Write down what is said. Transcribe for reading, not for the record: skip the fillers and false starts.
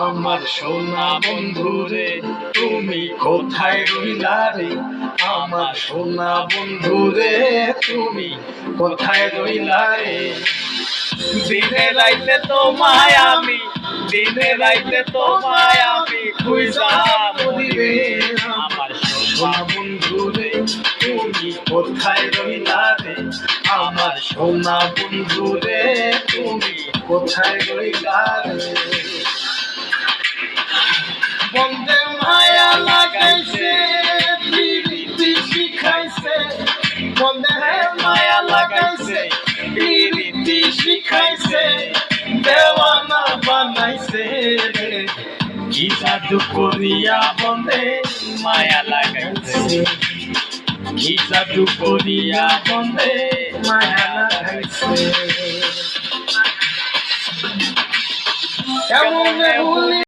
আমার সোনা বন্ধুরে তুমি কোথায় রইলা রে? আমার সোনা বন্ধুরে তুমি কোথায় রইলা রে? দিনে রাইতে তোমায় আমি, দিনে রাইতে তোমায় আমি খুঁজা মরি রে। আমার সোনা বন্ধুরে তুমি কোথায় রইলা রে? আমার সোনা বন্ধুরে তুমি কোথায় রইলা রে? বন্ধে মায়া লাগাইছে, প্রীতি শিখাইছে, বন্ধে মায়া লাগাইছে, প্রীতি শিখাইছে, দেওয়ানা বানাইছে রে। কি জাদু করিয়া বন্ধে মায়া লাগাইছে, কি জাদু করিয়া বন্ধে মায়া লাগাইছে। কেমনে ভুলি